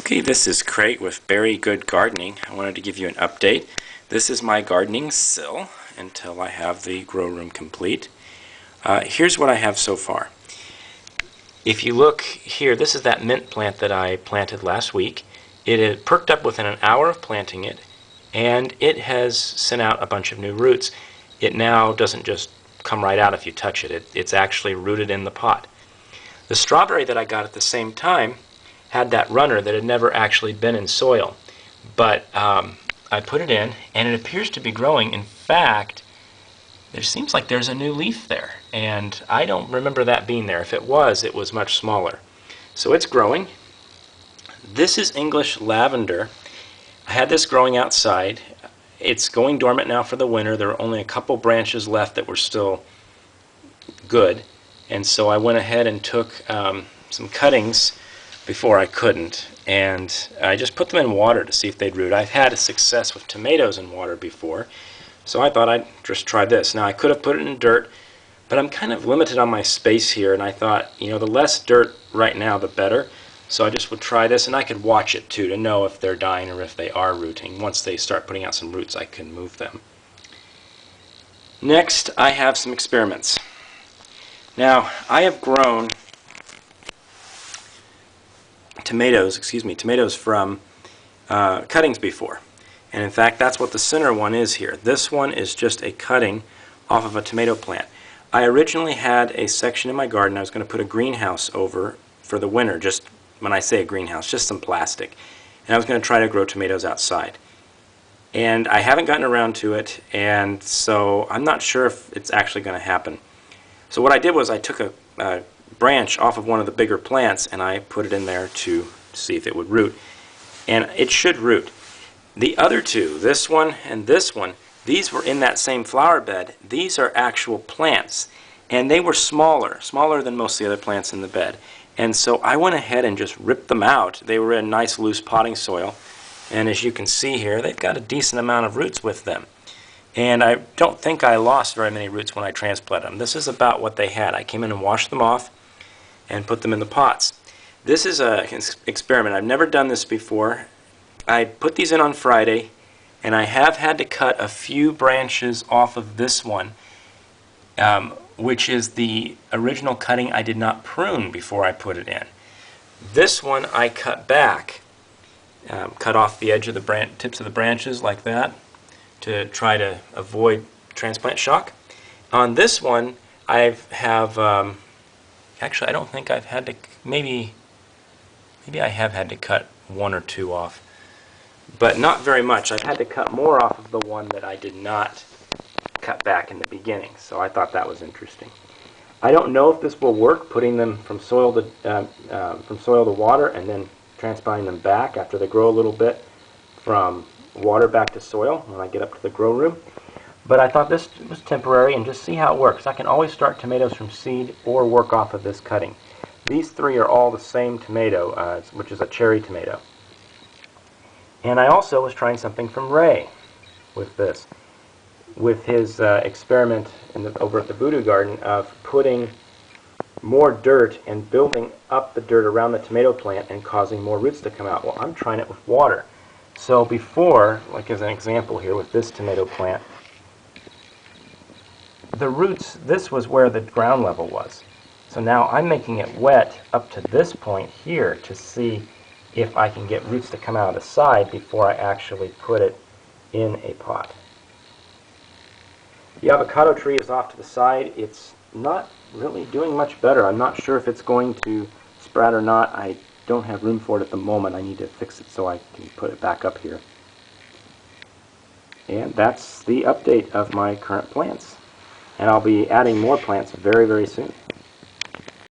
Okay, this is Craig with Very Good Gardening. I wanted to give you an update. This is my gardening sill until I have the grow room complete. Here's what I have so far. If you look here, this is that mint plant that I planted last week. It had perked up within an hour of planting it, and it has sent out a bunch of new roots. It now doesn't just come right out if you touch it. It's actually rooted in the pot. The strawberry that I got at the same time had that runner that had never actually been in soil, but I put it in and it appears to be growing. In fact, there seems like there's a new leaf there, and I don't remember that being there. If it was much smaller. So it's growing. This is English lavender. I had this growing outside. It's going dormant now for the winter. There are only a couple branches left that were still good, and so I went ahead and took some cuttings before I couldn't, and I just put them in water to see if they'd root. I've had a success with tomatoes in water before, so I thought I'd just try this. Now I could have put it in dirt, but I'm kind of limited on my space here, and I thought, you know, the less dirt right now the better, so I just would try this, and I could watch it too to know if they're dying or if they are rooting. Once they start putting out some roots, I can move them. Next, I have some experiments. Now, I have grown tomatoes from cuttings before. And in fact, that's what the center one is here. This one is just a cutting off of a tomato plant. I originally had a section in my garden I was going to put a greenhouse over for the winter. Just when I say a greenhouse, just some plastic. And I was going to try to grow tomatoes outside. And I haven't gotten around to it, and so I'm not sure if it's actually going to happen. So what I did was I took a branch off of one of the bigger plants and I put it in there to see if it would root, and it should root. The other two, this one and this one, these were in that same flower bed. These are actual plants, and they were smaller than most of the other plants in the bed, and so I went ahead and just ripped them out. They were in nice loose potting soil, and as you can see here, they've got a decent amount of roots with them. And I don't think I lost very many roots when I transplanted them. This is about what they had. I came in and washed them off and put them in the pots. This is an experiment. I've never done this before. I put these in on Friday, and I have had to cut a few branches off of this one, which is the original cutting I did not prune before I put it in. This one I cut back, cut off the edge of the tips of the branches like that, to try to avoid transplant shock. On this one, I have actually, I don't think I've had to. Maybe I have had to cut one or two off, but not very much. I've had to cut more off of the one that I did not cut back in the beginning. So I thought that was interesting. I don't know if this will work, putting them from soil to water and then transplanting them back after they grow a little bit from water back to soil when I get up to the grow room. But I thought this was temporary and just see how it works. I can always start tomatoes from seed or work off of this cutting. These three are all the same tomato, which is a cherry tomato. And I also was trying something from Ray with this, with his experiment over at the Voodoo Garden of putting more dirt and building up the dirt around the tomato plant and causing more roots to come out. Well, I'm trying it with water. So before, like as an example here with this tomato plant, the roots, this was where the ground level was. So now I'm making it wet up to this point here to see if I can get roots to come out of the side before I actually put it in a pot. The avocado tree is off to the side. It's not really doing much better. I'm not sure if it's going to sprout or not. I don't have room for it at the moment. I need to fix it so I can put it back up here. And that's the update of my current plants. And I'll be adding more plants very, very soon.